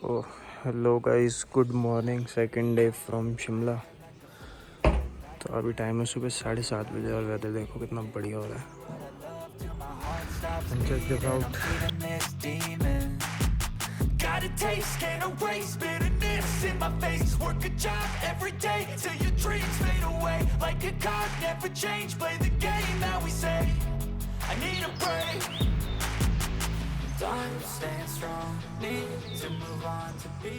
तो hello guys, good morning. Second day from Shimla. तो अभी टाइम है सुबह 7:30 बजे और वेदर देखो कितना बढ़िया हो रहा है। Check this out. Got a taste, can't erase bitterness in my face. Work a job every day till your dreams fade away. Like a card, never change, play the game that we say. I need a break. Time staying strong, need to move on to be.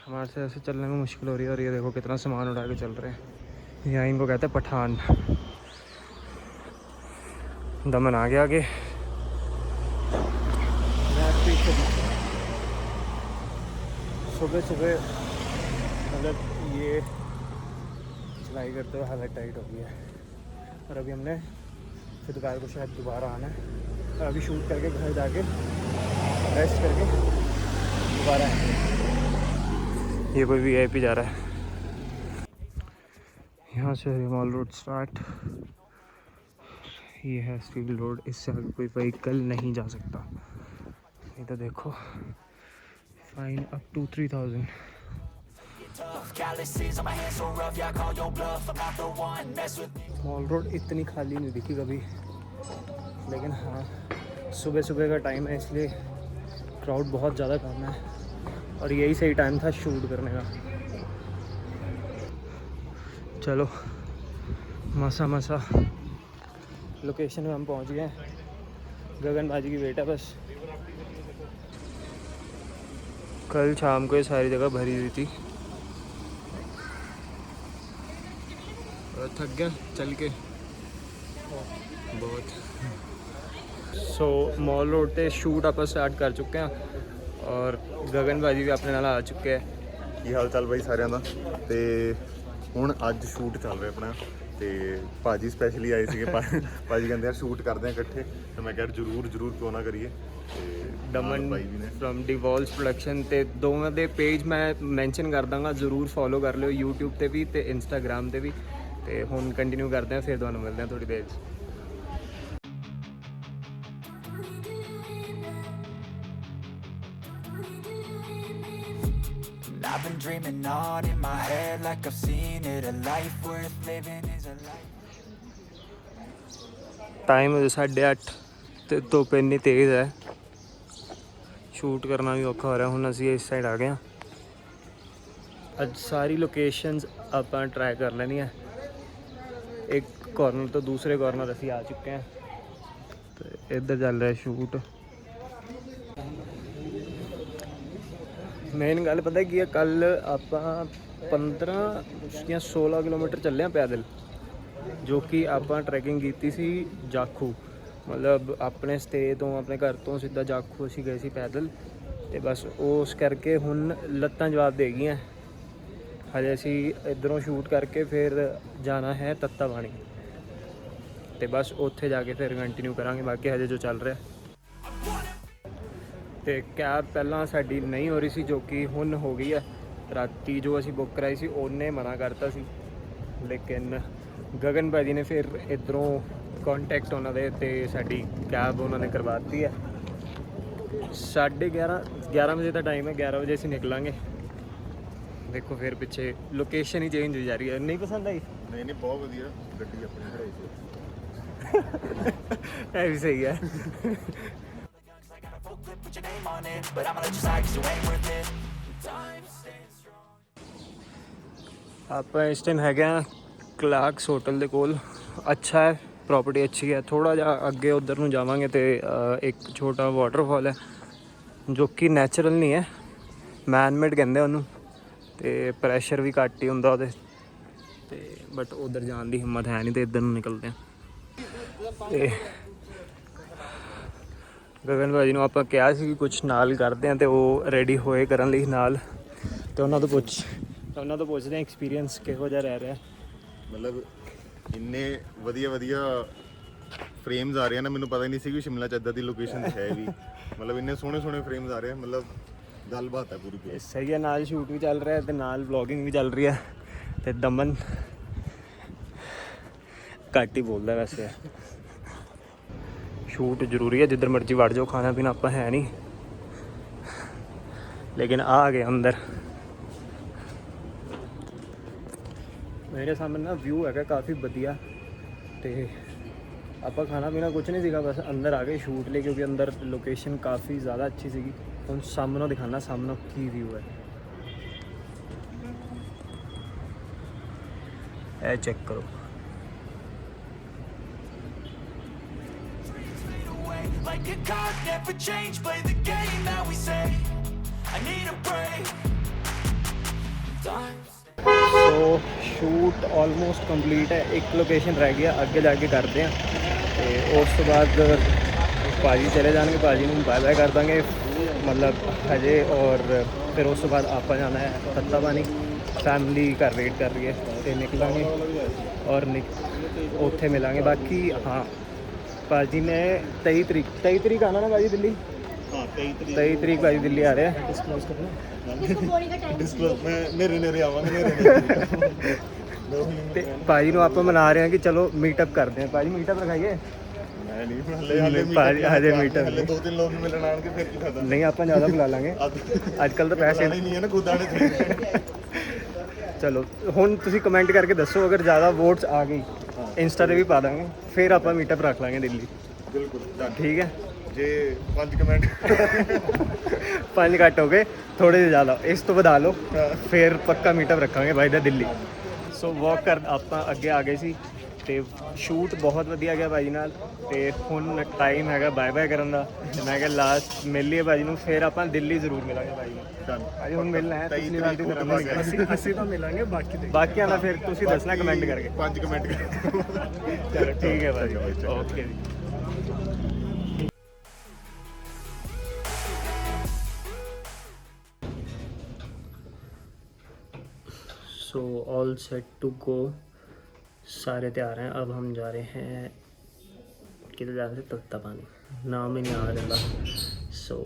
हमारे से ऐसे चलने में मुश्किल हो रही है और ये देखो कितना सामान उठा के चल रहे हैं। यहाँ इनको कहते हैं पठान। दमन आ गया आगे। सुबह सुबह मतलब ये चढ़ाई करते हुए हालत टाइट हो गई है और अभी हमने फिर दोपहर को शायद दोबारा आना है और अभी शूट करके घर जाके रेस्ट करके दोबारा आएंगे। ये कोई वीआईपी जा रहा है। यहाँ से मॉल रोड स्टार्ट, ये है स्टील रोड। इससे आगे कोई व्हीकल नहीं जा सकता। नहीं तो देखो fine up to 3000। Mall road इतनी खाली नहीं दिखी कभी, लेकिन हाँ सुबह सुबह का टाइम है इसलिए क्राउड बहुत ज़्यादा कम है और यही सही टाइम था शूट करने का। चलो मसा लोकेशन में हम पहुंच गए। गगन बाजी की वेट है बस। कल शाम को ये सारी जगह भरी हुई थी और थक गया चल के बहुत। सो मॉल रोड पे शूट आप स्टार्ट कर चुके हैं और गगन बाजी भी अपने नाल आ चुके हैं। ਕੀ ਹਾਲ ਚਾਲ ਬਾਈ ਸਾਰਿਆਂ ਦਾ। ਤੇ ਹੁਣ ਅੱਜ ਸ਼ੂਟ ਚੱਲ ਰਿਹਾ ਆਪਣਾ ਤੇ ਭਾਜੀ ਸਪੈਸ਼ਲੀ ਆਏ ਸੀਗੇ। ਭਾਜੀ ਕਹਿੰਦੇ ਯਾਰ ਸ਼ੂਟ ਕਰਦੇ ਆ ਇਕੱਠੇ ਤੇ ਮੈਂ ਕਿਹਾ ਜ਼ਰੂਰ ਕਿਉਂ ਨਾ ਕਰੀਏ। ਤੇ ਦਮਨ ਫਰਮ ਡਿਵੋਲਸ ਪ੍ਰੋਡਕਸ਼ਨ ਤੇ ਦੋਵਾਂ ਦੇ ਪੇਜ ਮੈਂ ਮੈਂਸ਼ਨ ਕਰ ਦਾਂਗਾ, ਜ਼ਰੂਰ ਫੋਲੋ ਕਰ ਲਿਓ YouTube ਤੇ ਵੀ ਤੇ Instagram ਤੇ ਵੀ। ਤੇ ਹੁਣ ਕੰਟੀਨਿਊ ਕਰਦੇ ਆ, ਫਿਰ ਤੁਹਾਨੂੰ ਮਿਲਦੇ ਆ ਥੋੜੀ ਦੇਰ 'ਚ। I've been dreaming on in my head like I've seen it. A life worth living is a life. Time 8:30 ਤੇ ਧੁੱਪ ਇੰਨੀ ਤੇਜ਼ ਹੈ, ਸ਼ੂਟ ਕਰਨਾ ਵੀ ਔਖਾ ਹੋ ਰਿਹਾ। ਹੁਣ ਅਸੀਂ ਇਸ ਸਾਈਡ ਆ ਗਏ ਹਾਂ। ਅੱਜ ਸਾਰੀ ਲੋਕੇਸ਼ਨਸ ਆਪਾਂ ਟਰਾਈ ਕਰ ਲੈਣੀਆਂ। ਇੱਕ ਕਾਰਨਰ ਤੋਂ ਦੂਸਰੇ ਕਾਰਨਰ ਅਸੀਂ ਆ ਚੁੱਕੇ ਹਾਂ ਤੇ ਇੱਧਰ ਚੱਲ ਰਿਹਾ ਸ਼ੂਟ। ਮੇਨ ਗੱਲ ਪਤਾ ਕੀ ਹੈ, ਕੱਲ ਆਪਾਂ 15 ਜਾਂ 16 ਕਿਲੋਮੀਟਰ ਚੱਲੇ ਹਾਂ ਪੈਦਲ, ਜੋ ਕਿ ਆਪਾਂ ਟਰੈਕਿੰਗ ਕੀਤੀ ਸੀ ਜਾਖੂ। ਮਤਲਬ ਆਪਣੇ ਸਟੇ ਤੋਂ ਆਪਣੇ ਘਰ ਤੋਂ ਸਿੱਧਾ ਜਾਖੂ ਅਸੀਂ ਗਏ ਸੀ ਪੈਦਲ। ਤੇ ਬਸ ਉਸ ਕਰਕੇ ਹੁਣ ਲੱਤਾਂ ਜਵਾਬ ਦੇ ਗਈਆਂ। ਹਜੇ ਅਸੀਂ ਇੱਧਰੋਂ ਸ਼ੂਟ ਕਰਕੇ ਫਿਰ ਜਾਣਾ ਹੈ ਤੱਤਾ ਪਾਣੀ ਤੇ ਬਸ ਉੱਥੇ ਜਾ ਕੇ ਫਿਰ ਕੰਟੀਨਿਊ ਕਰਾਂਗੇ ਬਾਕੀ ਹਜੇ ਜੋ ਚੱਲ ਰਿਹਾ। ਤੇ ਕੈਬ ਪਹਿਲਾਂ ਸਾਡੀ ਨਹੀਂ ਹੋ ਰਹੀ ਸੀ, ਜੋ ਕਿ ਹੁਣ ਹੋ ਗਈ ਹੈ। ਰਾਤੀ ਜੋ ਅਸੀਂ ਬੁੱਕ ਕਰਾਈ ਸੀ ਉਹਨੇ ਮਨਾ ਕਰਤਾ ਸੀ, ਲੇਕਿਨ ਗਗਨ ਭਾਜੀ ਨੇ ਫਿਰ ਇੱਧਰੋਂ ਕੰਟੈਕਟ ਉਹਨਾਂ ਦੇ ਤੇ ਸਾਡੀ ਕੈਬ ਉਹਨਾਂ ਨੇ ਕਰਵਾ ਦਿੱਤੀ ਹੈ। 11:30 ਵਜੇ ਦਾ ਟਾਈਮ ਹੈ, 11 ਵਜੇ ਅਸੀਂ ਨਿਕਲਾਂਗੇ। ਦੇਖੋ ਫਿਰ ਪਿੱਛੇ ਲੋਕੇਸ਼ਨ ਹੀ ਚੇਂਜ ਹੋ ਜਾ ਰਹੀ ਹੈ। ਨਹੀਂ ਪਸੰਦ ਆਈ? ਨਹੀਂ ਬਹੁਤ ਵਧੀਆ ਗੱਡੀ ਆਪਣੀ ਖੜਾਈ ਸੀ। ਇਹ ਵੀ ਸਹੀ ਹੈ। ਆਪਾਂ ਇਸ ਟਾਈਮ ਹੈਗੇ ਆ ਕਲਾਰਕਸ ਹੋਟਲ ਦੇ ਕੋਲ। ਅੱਛਾ ਹੈ, ਪ੍ਰੋਪਰਟੀ ਅੱਛੀ ਹੈ। ਥੋੜ੍ਹਾ ਜਿਹਾ ਅੱਗੇ ਉੱਧਰ ਨੂੰ ਜਾਵਾਂਗੇ ਤੇ ਇੱਕ ਛੋਟਾ ਵਾਟਰਫਾਲ ਹੈ ਜੋ ਕਿ ਨੈਚੁਰਲ ਨਹੀਂ ਹੈ, ਮੈਨ ਮੇਡ ਕਹਿੰਦੇ ਉਹਨੂੰ। ਤੇ ਪ੍ਰੈਸ਼ਰ ਵੀ ਘੱਟ ਹੀ ਹੁੰਦਾ ਉਹਦੇ ਤੇ, ਬਟ ਉੱਧਰ ਜਾਣ ਦੀ ਹਿੰਮਤ ਹੈ ਨਹੀਂ ਤੇ ਇੱਧਰ ਨੂੰ ਨਿਕਲਦੇ ਹਾਂ। ਤੇ ਗਗਨ ਭਾਜੀ ਨੂੰ ਆਪਾਂ ਕਿਹਾ ਸੀ ਕਿ ਕੁਛ ਨਾਲ ਕਰਦੇ ਹਾਂ ਤੇ ਉਹ ਰੈਡੀ ਹੋਏ ਕਰਨ ਲਈ ਨਾਲ। ਤੇ ਉਹਨਾਂ ਤੋਂ ਪੁੱਛਦੇ ਹਾਂ ਐਕਸਪੀਰੀਅੰਸ ਕਿਹੋ ਜਿਹਾ ਰਹਿ ਰਿਹਾ। ਮਤਲਬ ਇੰਨੇ ਵਧੀਆ ਫਰੇਮਸ ਆ ਰਹੇ ਨਾ, ਮੈਨੂੰ ਪਤਾ ਹੀ ਨਹੀਂ ਸੀ ਕਿ ਸ਼ਿਮਲਾ 'ਚ ਇੱਦਾਂ ਦੀ ਲੋਕੇਸ਼ਨ ਹੈ ਵੀ। ਮਤਲਬ ਇੰਨੇ ਸੋਹਣੇ ਫਰੇਮਸ ਆ ਰਹੇ ਆ, ਮਤਲਬ ਗੱਲਬਾਤ ਹੈ ਪੂਰੀ। ਸਹੀ ਹੈ, ਨਾਲ ਸ਼ੂਟ ਵੀ ਚੱਲ ਰਿਹਾ ਤੇ ਨਾਲ ਵਲੌਗਿੰਗ ਵੀ ਚੱਲ ਰਹੀ ਹੈ। ਤੇ ਦਮਨ ਘੱਟ ਹੀ ਬੋਲਦਾ ਵੈਸੇ। ਸ਼ੂਟ ਜ਼ਰੂਰੀ ਹੈ, ਜਿੱਧਰ ਮਰਜ਼ੀ ਵੜ ਜਾਓ, ਖਾਣਾ ਪੀਣਾ ਆਪਾਂ ਹੈ ਨਹੀਂ। लेकिन आ गए अंदर। मेरे सामने ना व्यू है काफ़ी बढ़िया, तो ਆਪਾਂ ਖਾਣਾ ਪੀਣਾ ਕੁਝ ਨਹੀਂ ਸੀਗਾ, ਬਸ ਅੰਦਰ ਆ ਗਏ ਸ਼ੂਟ ਲਈ, ਕਿਉਂਕਿ ਅੰਦਰ ਲੋਕੇਸ਼ਨ ਕਾफ़ी ज़्यादा अच्छी ਸੀਗੀ। ਹੁਣ ਸਾਹਮਣੋਂ ਦਿਖਾਣਾ ਸਾਹਮਣੋਂ ਕੀ ਵਿਊ ਹੈ, ਇਹ ਚੈੱਕ ਕਰੋ। Like a card, never change, play the game that we say. I need a break. So shoot almost complete ਹੈ, ਇੱਕ ਲੋਕੇਸ਼ਨ ਰਹਿ ਗਿਆ, ਅੱਗੇ ਜਾ ਕੇ ਕਰਦੇ ਹਾਂ। ਤੇ ਉਸ ਤੋਂ ਬਾਅਦ ਭਾਜੀ ਚਲੇ ਜਾਣਗੇ, ਭਾਜੀ ਨੂੰ ਬਾਏ ਬਾਏ ਕਰ ਦਾਂਗੇ ਮਤਲਬ ਹਜੇ, ਔਰ ਫਿਰ ਉਸ ਤੋਂ ਬਾਅਦ ਆਪਾਂ ਜਾਣਾ ਹੈ ਤੱਤਾ ਪਾਣੀ। ਫੈਮਿਲੀ ਘਰ ਵੇਟ ਕਰ ਰਹੀ ਹੈ ਤੇ ਨਿਕਲਾਂਗੇ ਔਰ ਉੱਥੇ ਮਿਲਾਂਗੇ। ਬਾਕੀ ਹਾਂ, ਭਾਜੀ ਨੇ 23 ਤਰੀਕ ਆਉਣਾ ਨਾ ਭਾਜੀ ਦਿੱਲੀ। हाँ 23 ਤਰੀਕ ਭਾਜੀ ਦਿੱਲੀ ਆ ਰਹੇ ਆ। डिस्क्लोज मैं नेरे आवांगे ਤੇ ਭਾਜੀ ਨੂੰ ਆਪਾਂ ਮਨਾ ਰਹੇ ਹਾਂ ਕਿ ਚਲੋ ਮੀਟਅਪ ਕਰਦੇ ਹਾਂ। ਭਾਜੀ ਮੀਟਅਪ ਰਖਾਈਏ? मैं नहीं हले ਭਾਜੀ ਹਜੇ ਮੀਟਅਪ हले 2-3 लोग ही मिलन आਣगे फिर की फायदा। ਨਹੀਂ, ਆਪਾਂ ਜ਼ਿਆਦਾ ਬੁਲਾ ਲਾਂਗੇ, ਅੱਜ ਕੱਲ ਤਾਂ ਪੈਸੇ नहीं है ना गुदाने। ਚਲੋ ਹੁਣ ਤੁਸੀਂ ਕਮੈਂਟ ਕਰਕੇ ਦੱਸੋ, ਅਗਰ ਜ਼ਿਆਦਾ ਵੋਟਸ ਆ ਗਈ ਇੰਸਟਾ ਤੇ ਵੀ ਪਾ ਦਾਂਗੇ, ਫਿਰ ਆਪਾਂ ਮੀਟਅਪ ਰੱਖ ਲਾਂਗੇ ਦਿੱਲੀ। बिल्कुल डन। ਠੀਕ ਹੈ, जे 5 कमेंट 5 ਘੱਟ ਹੋ ਗਏ, ਥੋੜੇ ਜਿਹੇ ਜ਼ਿਆਦਾ, ਇਸ ਤੋਂ ਵਧਾ ਲਓ, ਫਿਰ ਪੱਕਾ ਮੀਟਅਪ ਰੱਖਾਂਗੇ ਬਾਈ ਦਾ ਦਿੱਲੀ। ਸੋ ਵਾਕ ਕਰ ਆਪਾਂ ਅੱਗੇ ਆ ਗਏ ਸੀ ਤੇ ਸ਼ੂਟ ਬਹੁਤ ਵਧੀਆ ਗਿਆ ਭਾਜੀ ਨਾਲ। ਤੇ ਹੁਣ ਟਾਈਮ ਹੈਗਾ ਬਾਏ ਬਾਏ ਕਰਨ ਦਾ, ਤੇ ਮੈਂ ਕਿਹਾ ਲਾਸਟ ਮਿਲ ਲਈਏ ਭਾਜੀ ਨੂੰ, ਫਿਰ ਆਪਾਂ ਦਿੱਲੀ ਜ਼ਰੂਰ ਮਿਲਾਂਗੇ ਭਾਜੀ ਨੂੰ। डन। ਭਾਜੀ ਹੁਣ ਮਿਲਣਾ ਹੈ, ਪਿਛਲੀ ਵਾਰ ਦੀ ਤਰ੍ਹਾਂ ਨਹੀਂ, ਅਸੀਂ ਤਾਂ ਮਿਲਾਂਗੇ, ਬਾਕੀਆਂ ਦਾ ਫਿਰ ਤੁਸੀਂ ਦੱਸਣਾ ਕਮੈਂਟ ਕਰਕੇ। 5 कमेंट ਚਲੋ ਠੀਕ ਹੈ ਭਾਜੀ, ਓਕੇ ਜੀ। So all set to go, सारे तैयार हैं। अब हम जा रहे हैं किधर जा रहे थे, तत्ता पानी, नाम ही नहीं आ रहा। सो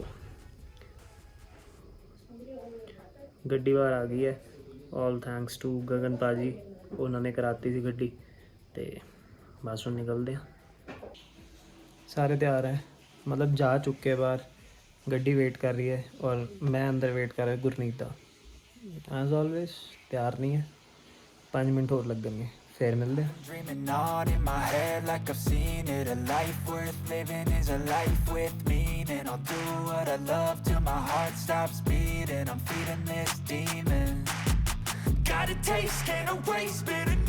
गड्डी बाहर आ गई है, ऑल थैंक्स टू गगन पाजी, उन्होंने कराती थी गड्डी, तो बस हम निकलते हैं। सारे तैयार हैं, मतलब जा चुके बाहर, गड्डी वेट कर रही है और मैं अंदर वेट कर रहा है गुरनीत का। एज ऑलवेज तैयार नहीं है, 5 मिनट और लग गए, फिर मिलते हैं। Dreaming on in my head like I've seen it. A life worth living is a life with meaning. I'll do what I love till my heart stops beating. I'm feeding this demon. Got a taste, can't erase bitterness.